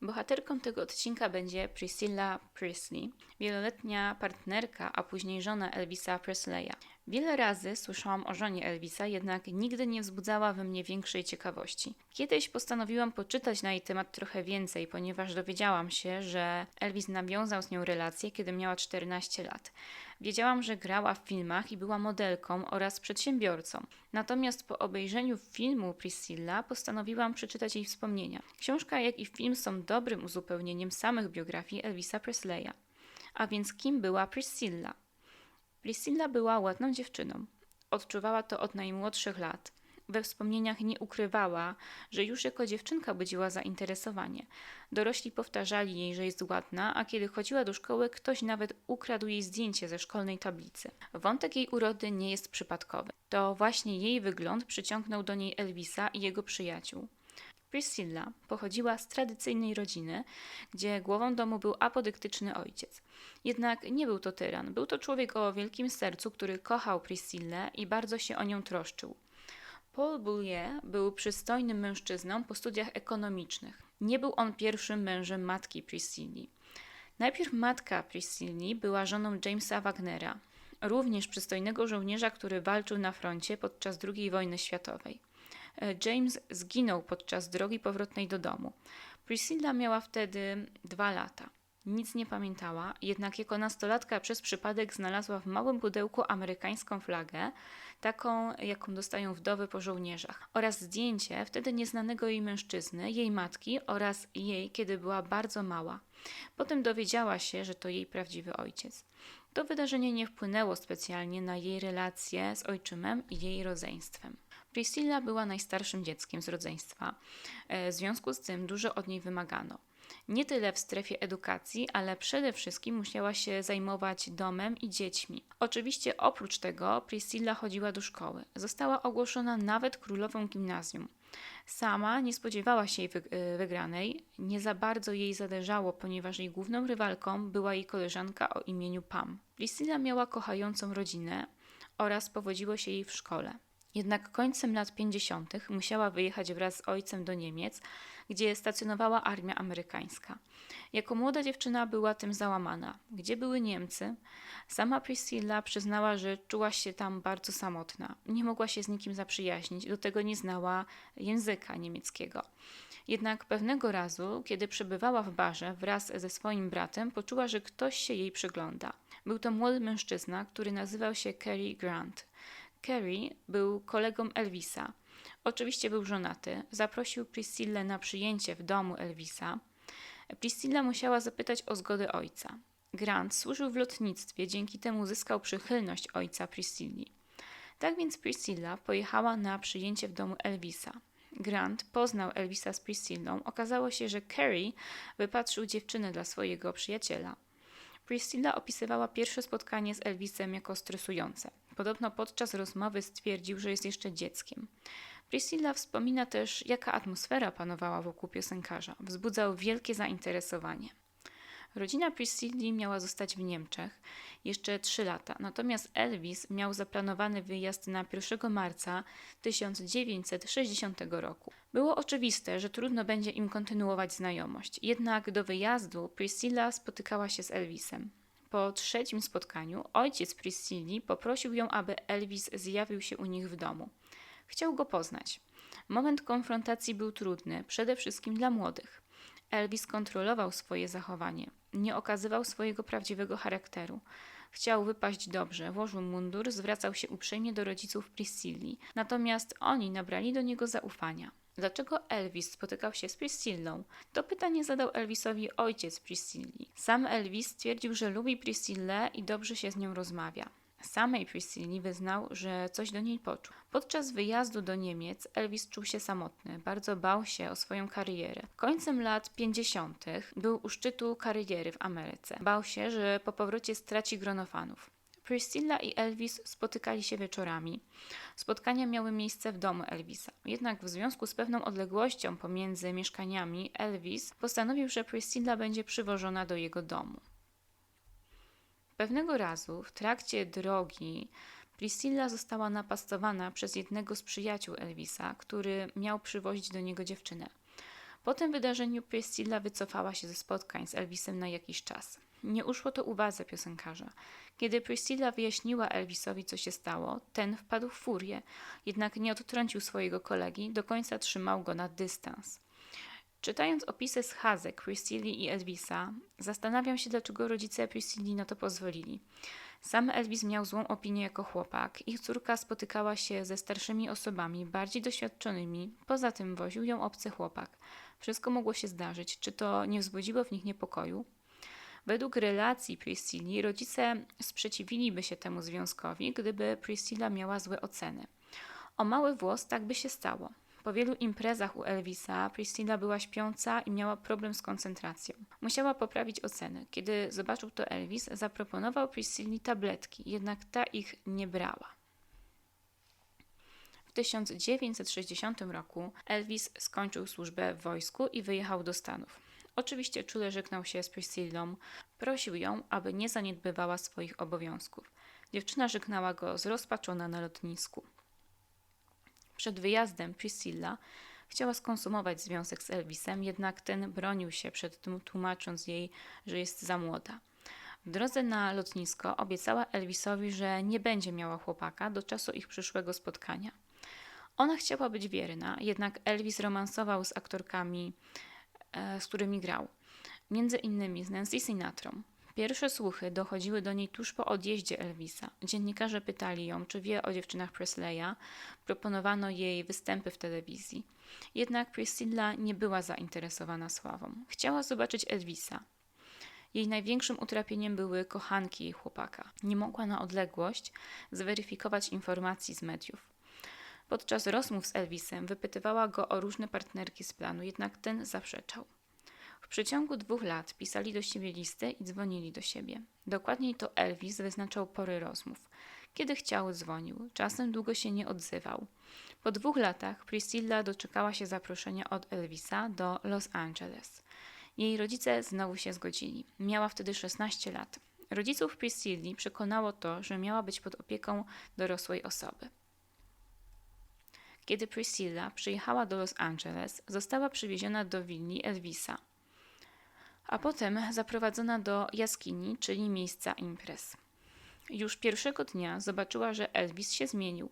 Bohaterką tego odcinka będzie Priscilla Presley, wieloletnia partnerka, a później żona Elvisa Presleya. Wiele razy słyszałam o żonie Elvisa, jednak nigdy nie wzbudzała we mnie większej ciekawości. Kiedyś postanowiłam poczytać na jej temat trochę więcej, ponieważ dowiedziałam się, że Elvis nawiązał z nią relację, kiedy miała 14 lat. Wiedziałam, że grała w filmach i była modelką oraz przedsiębiorcą. Natomiast po obejrzeniu filmu Priscilla postanowiłam przeczytać jej wspomnienia. Książka, jak i film są dobrym uzupełnieniem samych biografii Elvisa Presleya. A więc kim była Priscilla? Priscilla była ładną dziewczyną. Odczuwała to od najmłodszych lat. We wspomnieniach nie ukrywała, że już jako dziewczynka budziła zainteresowanie. Dorośli powtarzali jej, że jest ładna, a kiedy chodziła do szkoły, ktoś nawet ukradł jej zdjęcie ze szkolnej tablicy. Wątek jej urody nie jest przypadkowy. To właśnie jej wygląd przyciągnął do niej Elvisa i jego przyjaciół. Priscilla pochodziła z tradycyjnej rodziny, gdzie głową domu był apodyktyczny ojciec. Jednak nie był to tyran, był to człowiek o wielkim sercu, który kochał Priscillę i bardzo się o nią troszczył. Paul Bullier był przystojnym mężczyzną po studiach ekonomicznych. Nie był on pierwszym mężem matki Priscilli. Najpierw matka Priscilli była żoną Jamesa Wagnera, również przystojnego żołnierza, który walczył na froncie podczas II wojny światowej. James zginął podczas drogi powrotnej do domu. Priscilla miała wtedy 2 lata. Nic nie pamiętała, jednak jako nastolatka przez przypadek znalazła w małym pudełku amerykańską flagę, taką jaką dostają wdowy po żołnierzach, oraz zdjęcie wtedy nieznanego jej mężczyzny, jej matki oraz jej, kiedy była bardzo mała. Potem dowiedziała się, że to jej prawdziwy ojciec. To wydarzenie nie wpłynęło specjalnie na jej relacje z ojczymem i jej rodzeństwem. Priscilla była najstarszym dzieckiem z rodzeństwa, w związku z tym dużo od niej wymagano. Nie tyle w strefie edukacji, ale przede wszystkim musiała się zajmować domem i dziećmi. Oczywiście oprócz tego Priscilla chodziła do szkoły. Została ogłoszona nawet królową gimnazjum. Sama nie spodziewała się jej wygranej, nie za bardzo jej zależało, ponieważ jej główną rywalką była jej koleżanka o imieniu Pam. Priscilla miała kochającą rodzinę oraz powodziło się jej w szkole. Jednak końcem lat 50. musiała wyjechać wraz z ojcem do Niemiec, gdzie stacjonowała armia amerykańska. Jako młoda dziewczyna była tym załamana. Gdzie były Niemcy? Sama Priscilla przyznała, że czuła się tam bardzo samotna. Nie mogła się z nikim zaprzyjaźnić, do tego nie znała języka niemieckiego. Jednak pewnego razu, kiedy przebywała w barze wraz ze swoim bratem, poczuła, że ktoś się jej przygląda. Był to młody mężczyzna, który nazywał się Cary Grant. Cary był kolegą Elvisa. Oczywiście był żonaty. Zaprosił Priscillę na przyjęcie w domu Elvisa. Priscilla musiała zapytać o zgodę ojca. Grant służył w lotnictwie, dzięki temu zyskał przychylność ojca Priscilli. Tak więc Priscilla pojechała na przyjęcie w domu Elvisa. Grant poznał Elvisa z Priscillą. Okazało się, że Cary wypatrzył dziewczynę dla swojego przyjaciela. Priscilla opisywała pierwsze spotkanie z Elvisem jako stresujące. Podobno podczas rozmowy stwierdził, że jest jeszcze dzieckiem. Priscilla wspomina też, jaka atmosfera panowała wokół piosenkarza. Wzbudzał wielkie zainteresowanie. Rodzina Priscilli miała zostać w Niemczech jeszcze 3 lata, natomiast Elvis miał zaplanowany wyjazd na 1 marca 1960 roku. Było oczywiste, że trudno będzie im kontynuować znajomość, jednak do wyjazdu Priscilla spotykała się z Elvisem. Po 3. spotkaniu ojciec Priscilli poprosił ją, aby Elvis zjawił się u nich w domu. Chciał go poznać. Moment konfrontacji był trudny, przede wszystkim dla młodych. Elvis kontrolował swoje zachowanie. Nie okazywał swojego prawdziwego charakteru. Chciał wypaść dobrze, włożył mundur, zwracał się uprzejmie do rodziców Priscilli. Natomiast oni nabrali do niego zaufania. Dlaczego Elvis spotykał się z Priscillą? To pytanie zadał Elvisowi ojciec Priscilli. Sam Elvis stwierdził, że lubi Priscillę i dobrze się z nią rozmawia. Samej Priscilli wyznał, że coś do niej poczuł. Podczas wyjazdu do Niemiec Elvis czuł się samotny, bardzo bał się o swoją karierę. Końcem lat 50. był u szczytu kariery w Ameryce. Bał się, że po powrocie straci grono fanów. Priscilla i Elvis spotykali się wieczorami. Spotkania miały miejsce w domu Elvisa. Jednak w związku z pewną odległością pomiędzy mieszkaniami Elvis postanowił, że Priscilla będzie przywożona do jego domu. Pewnego razu w trakcie drogi Priscilla została napastowana przez jednego z przyjaciół Elvisa, który miał przywozić do niego dziewczynę. Po tym wydarzeniu Priscilla wycofała się ze spotkań z Elvisem na jakiś czas. Nie uszło to uwadze piosenkarza. Kiedy Priscilla wyjaśniła Elvisowi, co się stało, ten wpadł w furię, jednak nie odtrącił swojego kolegi, do końca trzymał go na dystans. Czytając opisy schadzek Priscilli i Elvisa, zastanawiam się, dlaczego rodzice Priscilli na to pozwolili. Sam Elvis miał złą opinię jako chłopak, ich córka spotykała się ze starszymi osobami, bardziej doświadczonymi, poza tym woził ją obcy chłopak. Wszystko mogło się zdarzyć, czy to nie wzbudziło w nich niepokoju? Według relacji Priscilli rodzice sprzeciwiliby się temu związkowi, gdyby Priscilla miała złe oceny. O mały włos tak by się stało. Po wielu imprezach u Elvisa Priscilla była śpiąca i miała problem z koncentracją. Musiała poprawić oceny. Kiedy zobaczył to Elvis, zaproponował Priscilli tabletki, jednak ta ich nie brała. W 1960 roku Elvis skończył służbę w wojsku i wyjechał do Stanów. Oczywiście czule żegnał się z Priscillą, prosił ją, aby nie zaniedbywała swoich obowiązków. Dziewczyna żegnała go zrozpaczona na lotnisku. Przed wyjazdem Priscilla chciała skonsumować związek z Elvisem, jednak ten bronił się przed tym, tłumacząc jej, że jest za młoda. W drodze na lotnisko obiecała Elvisowi, że nie będzie miała chłopaka do czasu ich przyszłego spotkania. Ona chciała być wierna, jednak Elvis romansował z aktorkami, z którymi grał. Między innymi z Nancy Sinatrą. Pierwsze słuchy dochodziły do niej tuż po odjeździe Elvisa. Dziennikarze pytali ją, czy wie o dziewczynach Presleya. Proponowano jej występy w telewizji. Jednak Priscilla nie była zainteresowana sławą. Chciała zobaczyć Elvisa. Jej największym utrapieniem były kochanki jej chłopaka. Nie mogła na odległość zweryfikować informacji z mediów. Podczas rozmów z Elvisem wypytywała go o różne partnerki z planu, jednak ten zaprzeczał. W przeciągu 2 lat pisali do siebie listy i dzwonili do siebie. Dokładniej to Elvis wyznaczał pory rozmów. Kiedy chciał, dzwonił. Czasem długo się nie odzywał. Po 2 latach Priscilla doczekała się zaproszenia od Elvisa do Los Angeles. Jej rodzice znowu się zgodzili. Miała wtedy 16 lat. Rodziców Priscilli przekonało to, że miała być pod opieką dorosłej osoby. Kiedy Priscilla przyjechała do Los Angeles, została przywieziona do willi Elvisa, a potem zaprowadzona do jaskini, czyli miejsca imprez. Już pierwszego dnia zobaczyła, że Elvis się zmienił.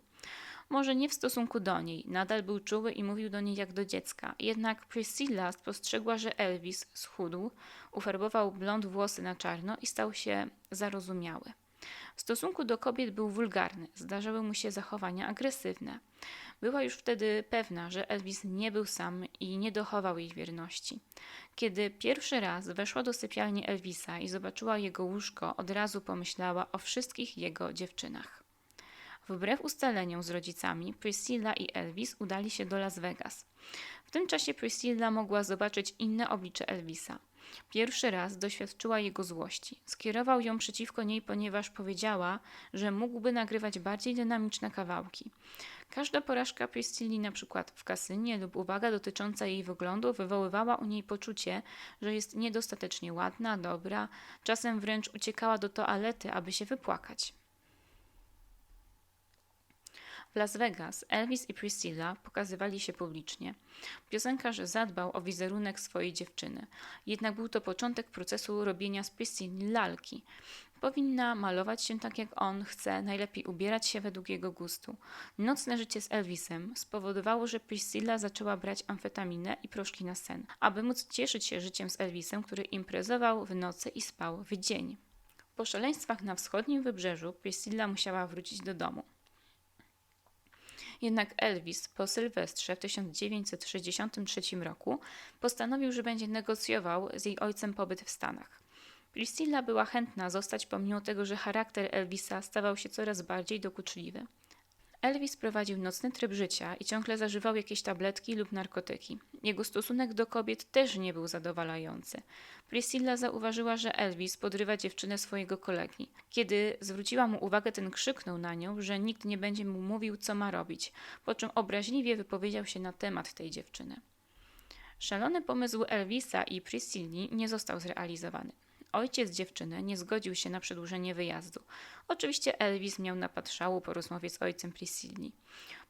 Może nie w stosunku do niej, nadal był czuły i mówił do niej jak do dziecka. Jednak Priscilla spostrzegła, że Elvis schudł, ufarbował blond włosy na czarno i stał się zarozumiały. W stosunku do kobiet był wulgarny, zdarzały mu się zachowania agresywne. Była już wtedy pewna, że Elvis nie był sam i nie dochował jej wierności. Kiedy pierwszy raz weszła do sypialni Elvisa i zobaczyła jego łóżko, od razu pomyślała o wszystkich jego dziewczynach. Wbrew ustaleniom z rodzicami, Priscilla i Elvis udali się do Las Vegas. W tym czasie Priscilla mogła zobaczyć inne oblicze Elvisa. Pierwszy raz doświadczyła jego złości. Skierował ją przeciwko niej, ponieważ powiedziała, że mógłby nagrywać bardziej dynamiczne kawałki. Każda porażka Priscilli, na przykład w kasynie lub uwaga dotycząca jej wyglądu, wywoływała u niej poczucie, że jest niedostatecznie ładna, dobra, czasem wręcz uciekała do toalety, aby się wypłakać. W Las Vegas Elvis i Priscilla pokazywali się publicznie. Piosenkarz zadbał o wizerunek swojej dziewczyny, jednak był to początek procesu robienia z Priscilli lalki. Powinna malować się tak jak on chce, najlepiej ubierać się według jego gustu. Nocne życie z Elvisem spowodowało, że Priscilla zaczęła brać amfetaminę i proszki na sen, aby móc cieszyć się życiem z Elvisem, który imprezował w nocy i spał w dzień. Po szaleństwach na wschodnim wybrzeżu Priscilla musiała wrócić do domu. Jednak Elvis po Sylwestrze w 1963 roku postanowił, że będzie negocjował z jej ojcem pobyt w Stanach. Priscilla była chętna zostać pomimo tego, że charakter Elvisa stawał się coraz bardziej dokuczliwy. Elvis prowadził nocny tryb życia i ciągle zażywał jakieś tabletki lub narkotyki. Jego stosunek do kobiet też nie był zadowalający. Priscilla zauważyła, że Elvis podrywa dziewczynę swojego kolegi. Kiedy zwróciła mu uwagę, ten krzyknął na nią, że nikt nie będzie mu mówił, co ma robić, po czym obraźliwie wypowiedział się na temat tej dziewczyny. Szalony pomysł Elvisa i Priscilli nie został zrealizowany. ojciec dziewczyny nie zgodził się na przedłużenie wyjazdu. Oczywiście Elvis miał napad szału po rozmowie z ojcem Priscilli.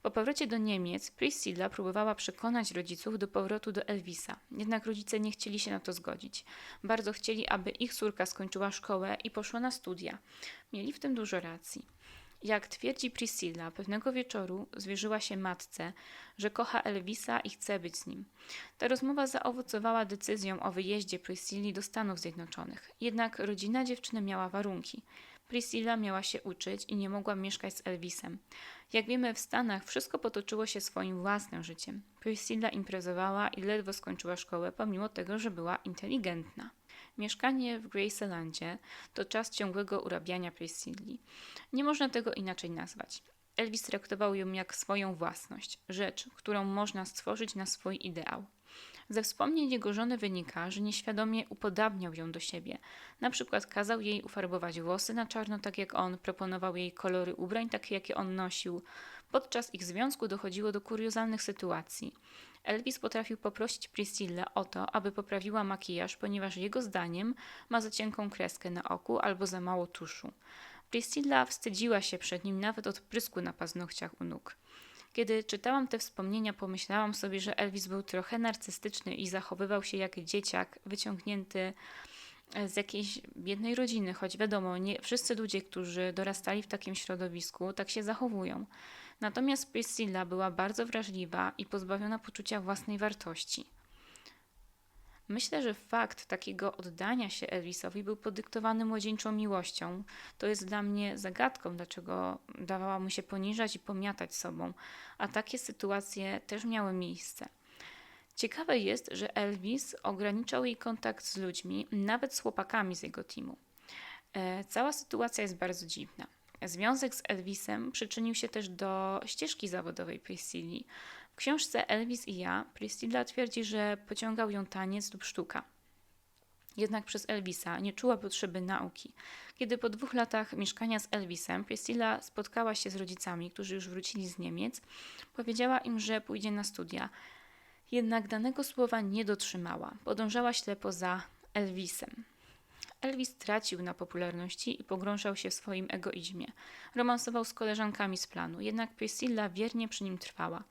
Po powrocie do Niemiec Priscilla próbowała przekonać rodziców do powrotu do Elvisa, jednak rodzice nie chcieli się na to zgodzić. Bardzo chcieli, aby ich córka skończyła szkołę i poszła na studia. Mieli w tym dużo racji. Jak twierdzi Priscilla, pewnego wieczoru zwierzyła się matce, że kocha Elvisa i chce być z nim. Ta rozmowa zaowocowała decyzją o wyjeździe Priscilli do Stanów Zjednoczonych. Jednak rodzina dziewczyny miała warunki. Priscilla miała się uczyć i nie mogła mieszkać z Elvisem. Jak wiemy, w Stanach wszystko potoczyło się swoim własnym życiem. Priscilla imprezowała i ledwo skończyła szkołę, pomimo tego, że była inteligentna. Mieszkanie w Gracelandzie to czas ciągłego urabiania Priscilli. Nie można tego inaczej nazwać. Elvis traktował ją jak swoją własność, rzecz, którą można stworzyć na swój ideał. Ze wspomnień jego żony wynika, że nieświadomie upodabniał ją do siebie. Na przykład kazał jej ufarbować włosy na czarno, tak jak on, proponował jej kolory ubrań, takie jakie on nosił. Podczas ich związku dochodziło do kuriozalnych sytuacji. Elvis potrafił poprosić Priscillę o to, aby poprawiła makijaż, ponieważ jego zdaniem ma za cienką kreskę na oku albo za mało tuszu. Priscilla wstydziła się przed nim nawet od prysku na paznokciach u nóg. Kiedy czytałam te wspomnienia, pomyślałam sobie, że Elvis był trochę narcystyczny i zachowywał się jak dzieciak wyciągnięty z jakiejś biednej rodziny, choć wiadomo, nie wszyscy ludzie, którzy dorastali w takim środowisku, tak się zachowują. Natomiast Priscilla była bardzo wrażliwa i pozbawiona poczucia własnej wartości. Myślę, że fakt takiego oddania się Elvisowi był podyktowany młodzieńczą miłością. To jest dla mnie zagadką, dlaczego dawała mu się poniżać i pomiatać sobą, a takie sytuacje też miały miejsce. Ciekawe jest, że Elvis ograniczał jej kontakt z ludźmi, nawet z chłopakami z jego teamu. Cała sytuacja jest bardzo dziwna. Związek z Elvisem przyczynił się też do ścieżki zawodowej Priscilli. W książce Elvis i ja Priscilla twierdzi, że pociągał ją taniec lub sztuka. Jednak przez Elvisa nie czuła potrzeby nauki. Kiedy po 2 latach mieszkania z Elvisem Priscilla spotkała się z rodzicami, którzy już wrócili z Niemiec, powiedziała im, że pójdzie na studia. Jednak danego słowa nie dotrzymała. Podążała ślepo za Elvisem. Elvis tracił na popularności i pogrążał się w swoim egoizmie. Romansował z koleżankami z planu, jednak Priscilla wiernie przy nim trwała.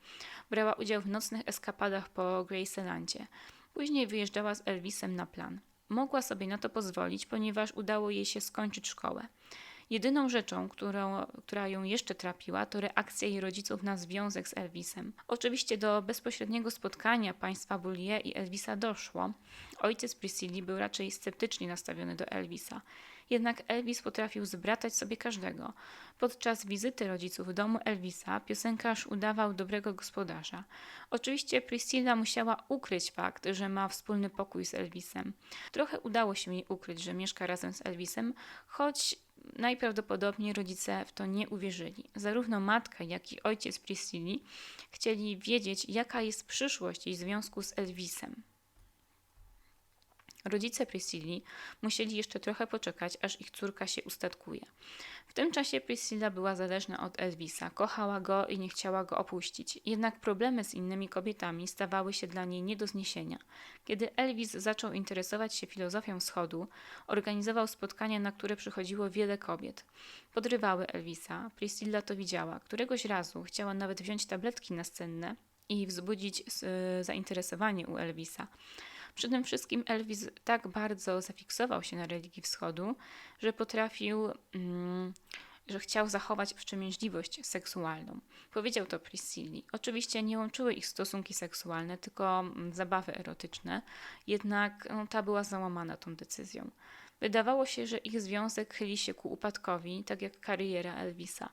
Brała udział w nocnych eskapadach po Gracelandzie. Później wyjeżdżała z Elvisem na plan. Mogła sobie na to pozwolić, ponieważ udało jej się skończyć szkołę. Jedyną rzeczą, która ją jeszcze trapiła, to reakcja jej rodziców na związek z Elvisem. Oczywiście do bezpośredniego spotkania państwa Boulier i Elvisa doszło. Ojciec Priscilli był raczej sceptycznie nastawiony do Elvisa. Jednak Elvis potrafił zbratać sobie każdego. Podczas wizyty rodziców w domu Elvisa piosenkarz udawał dobrego gospodarza. Oczywiście Priscilla musiała ukryć fakt, że ma wspólny pokój z Elvisem. Trochę udało się jej ukryć, że mieszka razem z Elvisem, choć najprawdopodobniej rodzice w to nie uwierzyli. Zarówno matka, jak i ojciec Priscilli chcieli wiedzieć, jaka jest przyszłość jej związku z Elvisem. Rodzice Priscilli musieli jeszcze trochę poczekać, aż ich córka się ustatkuje. W tym czasie Priscilla była zależna od Elvisa, kochała go i nie chciała go opuścić. Jednak problemy z innymi kobietami stawały się dla niej nie do zniesienia. Kiedy Elvis zaczął interesować się filozofią wschodu, organizował spotkania, na które przychodziło wiele kobiet. Podrywały Elvisa, Priscilla to widziała. Któregoś razu chciała nawet wziąć tabletki nastenne i wzbudzić zainteresowanie u Elvisa. Przy tym wszystkim Elvis tak bardzo zafiksował się na religii wschodu, że że chciał zachować wstrzemięźliwość seksualną. Powiedział to Priscilli. Oczywiście nie łączyły ich stosunki seksualne, tylko zabawy erotyczne, jednak ta była załamana tą decyzją. Wydawało się, że ich związek chyli się ku upadkowi, tak jak kariera Elvisa.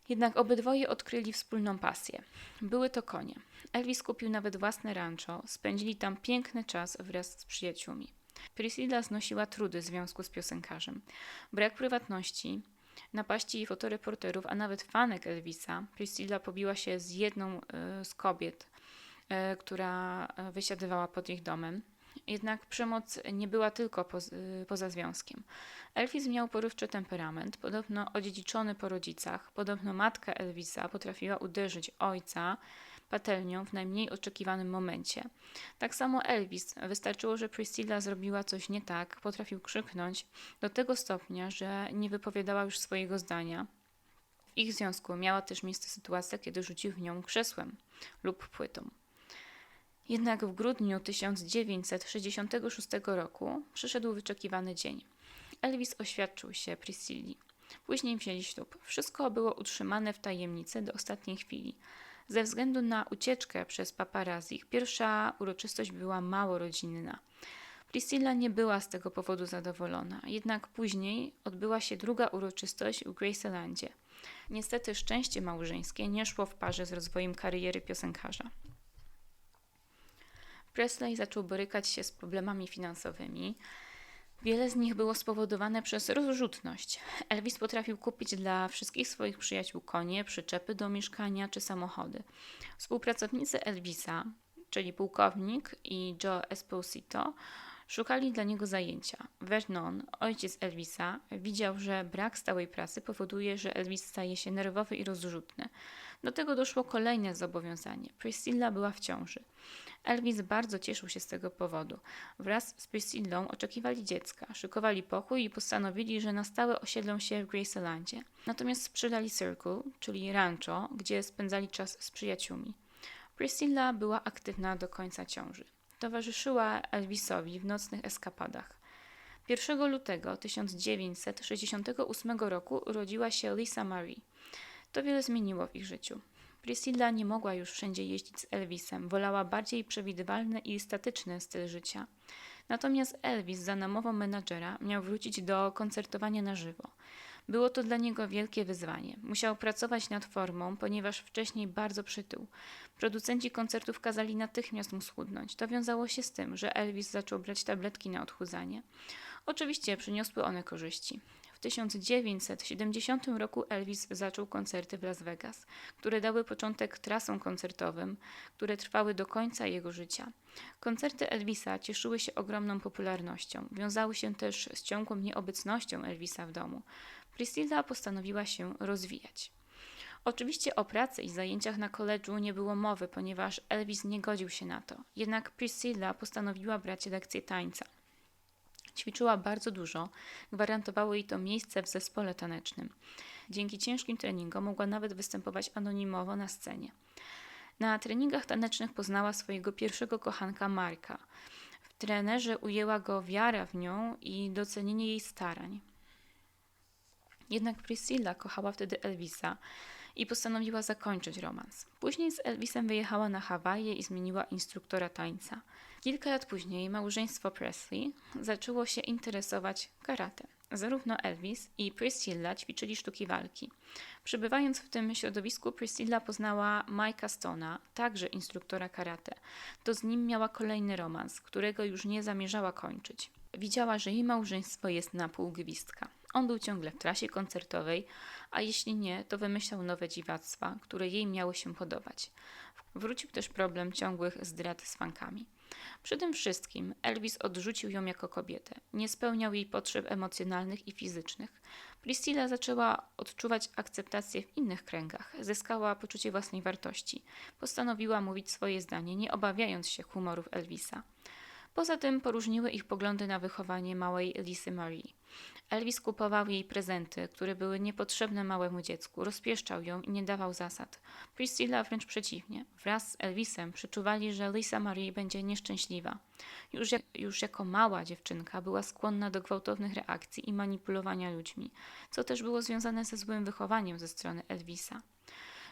Jednak obydwoje odkryli wspólną pasję. Były to konie. Elvis kupił nawet własne rancho, spędzili tam piękny czas wraz z przyjaciółmi. Priscilla znosiła trudy w związku z piosenkarzem. Brak prywatności, napaści fotoreporterów, a nawet fanek Elvisa. Priscilla pobiła się z jedną z kobiet, która wysiadywała pod ich domem. Jednak przemoc nie była tylko poza związkiem. Elvis miał porywczy temperament, podobno odziedziczony po rodzicach. Podobno matka Elvisa potrafiła uderzyć ojca patelnią w najmniej oczekiwanym momencie. Tak samo Elvis. Wystarczyło, że Priscilla zrobiła coś nie tak, potrafił krzyknąć do tego stopnia, że nie wypowiadała już swojego zdania. W ich związku miała też miejsce sytuacja, kiedy rzucił w nią krzesłem lub płytą. Jednak w grudniu 1966 roku przyszedł wyczekiwany dzień. Elvis oświadczył się Priscilli. Później wzięli ślub. Wszystko było utrzymane w tajemnicy do ostatniej chwili. Ze względu na ucieczkę przez paparazzi, pierwsza uroczystość była mało rodzinna. Priscilla nie była z tego powodu zadowolona, jednak później odbyła się druga uroczystość w Gracelandzie. Niestety szczęście małżeńskie nie szło w parze z rozwojem kariery piosenkarza. Presley zaczął borykać się z problemami finansowymi. Wiele z nich było spowodowane przez rozrzutność. Elvis potrafił kupić dla wszystkich swoich przyjaciół konie, przyczepy do mieszkania czy samochody. Współpracownicy Elvisa, czyli pułkownik i Joe Esposito, szukali dla niego zajęcia. Vernon, ojciec Elvisa, widział, że brak stałej pracy powoduje, że Elvis staje się nerwowy i rozrzutny. Do tego doszło kolejne zobowiązanie. Priscilla była w ciąży. Elvis bardzo cieszył się z tego powodu. Wraz z Priscillą oczekiwali dziecka, szykowali pokój i postanowili, że na stałe osiedlą się w Gracelandzie. Natomiast sprzedali Circle, czyli rancho, gdzie spędzali czas z przyjaciółmi. Priscilla była aktywna do końca ciąży. Towarzyszyła Elvisowi w nocnych eskapadach. 1 lutego 1968 roku urodziła się Lisa Marie. To wiele zmieniło w ich życiu. Priscilla nie mogła już wszędzie jeździć z Elvisem, wolała bardziej przewidywalny i statyczny styl życia. Natomiast Elvis za namową menadżera miał wrócić do koncertowania na żywo. Było to dla niego wielkie wyzwanie. Musiał pracować nad formą, ponieważ wcześniej bardzo przytył. Producenci koncertów kazali natychmiast mu schudnąć. To wiązało się z tym, że Elvis zaczął brać tabletki na odchudzanie. Oczywiście przyniosły one korzyści. W 1970 roku Elvis zaczął koncerty w Las Vegas, które dały początek trasom koncertowym, które trwały do końca jego życia. Koncerty Elvisa cieszyły się ogromną popularnością. Wiązały się też z ciągłą nieobecnością Elvisa w domu. Priscilla postanowiła się rozwijać. Oczywiście o pracy i zajęciach na koledżu nie było mowy, ponieważ Elvis nie godził się na to. Jednak Priscilla postanowiła brać lekcje tańca. Ćwiczyła bardzo dużo, gwarantowało jej to miejsce w zespole tanecznym. Dzięki ciężkim treningom mogła nawet występować anonimowo na scenie. Na treningach tanecznych poznała swojego pierwszego kochanka Marka. W trenerze ujęła go wiara w nią i docenienie jej starań. Jednak Priscilla kochała wtedy Elvisa i postanowiła zakończyć romans. Później z Elvisem wyjechała na Hawaje i zmieniła instruktora tańca. Kilka lat później małżeństwo Presley zaczęło się interesować karate. Zarówno Elvis i Priscilla ćwiczyli sztuki walki. Przebywając w tym środowisku, Priscilla poznała Mike'a Stona, także instruktora karate. To z nim miała kolejny romans, którego już nie zamierzała kończyć. Widziała, że jej małżeństwo jest na pół gwizdka. On był ciągle w trasie koncertowej, a jeśli nie, to wymyślał nowe dziwactwa, które jej miały się podobać. Wrócił też problem ciągłych zdrad z fankami. Przy tym wszystkim Elvis odrzucił ją jako kobietę. Nie spełniał jej potrzeb emocjonalnych i fizycznych. Priscilla zaczęła odczuwać akceptację w innych kręgach. Zyskała poczucie własnej wartości. Postanowiła mówić swoje zdanie, nie obawiając się humorów Elvisa. Poza tym poróżniły ich poglądy na wychowanie małej Lisy Marie. Elvis kupował jej prezenty, które były niepotrzebne małemu dziecku, rozpieszczał ją i nie dawał zasad. Priscilla wręcz przeciwnie. Wraz z Elvisem przeczuwali, że Lisa Marie będzie nieszczęśliwa. Już jako mała dziewczynka była skłonna do gwałtownych reakcji i manipulowania ludźmi, co też było związane ze złym wychowaniem ze strony Elvisa.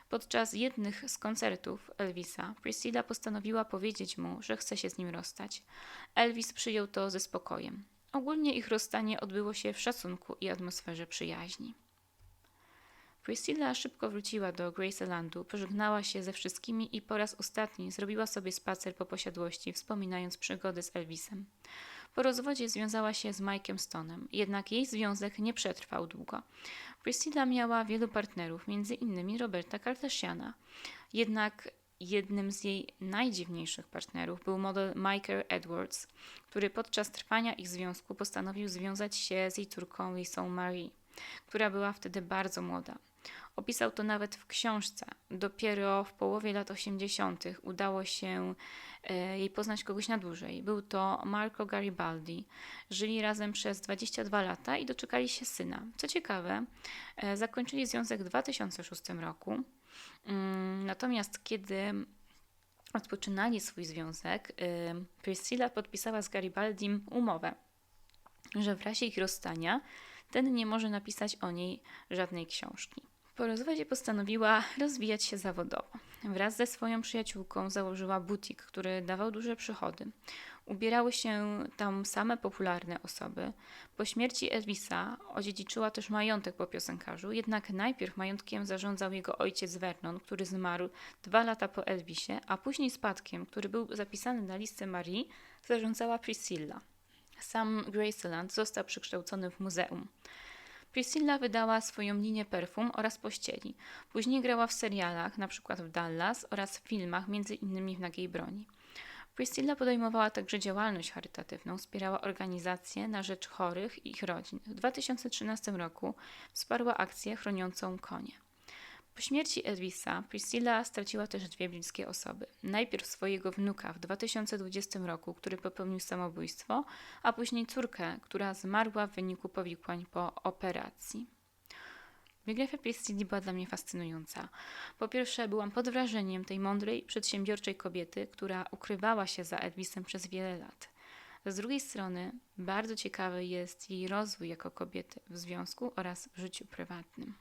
Podczas jednych z koncertów Elvisa, Priscilla postanowiła powiedzieć mu, że chce się z nim rozstać. Elvis przyjął to ze spokojem. Ogólnie ich rozstanie odbyło się w szacunku i atmosferze przyjaźni. Priscilla szybko wróciła do Gracelandu, pożegnała się ze wszystkimi i po raz ostatni zrobiła sobie spacer po posiadłości, wspominając przygody z Elvisem. Po rozwodzie związała się z Mike'em Stonem, jednak jej związek nie przetrwał długo. Priscilla miała wielu partnerów, m.in. Roberta Kardashiana. Jednak jednym z jej najdziwniejszych partnerów był model Michael Edwards, który podczas trwania ich związku postanowił związać się z jej córką Lisą Marie, która była wtedy bardzo młoda. Opisał to nawet w książce. Dopiero w połowie lat 80. udało się jej poznać kogoś na dłużej. Był to Marco Garibaldi. Żyli razem przez 22 lata i doczekali się syna. Co ciekawe, zakończyli związek w 2006 roku. Natomiast kiedy rozpoczynali swój związek, Priscilla podpisała z Garibaldim umowę, że w razie ich rozstania ten nie może napisać o niej żadnej książki. Po rozwodzie postanowiła rozwijać się zawodowo. Wraz ze swoją przyjaciółką założyła butik, który dawał duże przychody. Ubierały się tam same popularne osoby. Po śmierci Elvisa odziedziczyła też majątek po piosenkarzu, jednak najpierw majątkiem zarządzał jego ojciec Vernon, który zmarł 2 lata po Elvisie, a później spadkiem, który był zapisany na listę Marii, zarządzała Priscilla. Sam Graceland został przekształcony w muzeum. Priscilla wydała swoją linię perfum oraz pościeli. Później grała w serialach, np. w Dallas oraz w filmach, m.in. w Nagiej broni. Priscilla podejmowała także działalność charytatywną, wspierała organizacje na rzecz chorych i ich rodzin. W 2013 roku wsparła akcję chroniącą konie. Po śmierci Elvisa Priscilla straciła też 2 bliskie osoby. Najpierw swojego wnuka w 2020 roku, który popełnił samobójstwo, a później córkę, która zmarła w wyniku powikłań po operacji. Biografia Priscilli była dla mnie fascynująca. Po pierwsze, byłam pod wrażeniem tej mądrej, przedsiębiorczej kobiety, która ukrywała się za Elvisem przez wiele lat. Z drugiej strony, bardzo ciekawy jest jej rozwój jako kobiety w związku oraz w życiu prywatnym.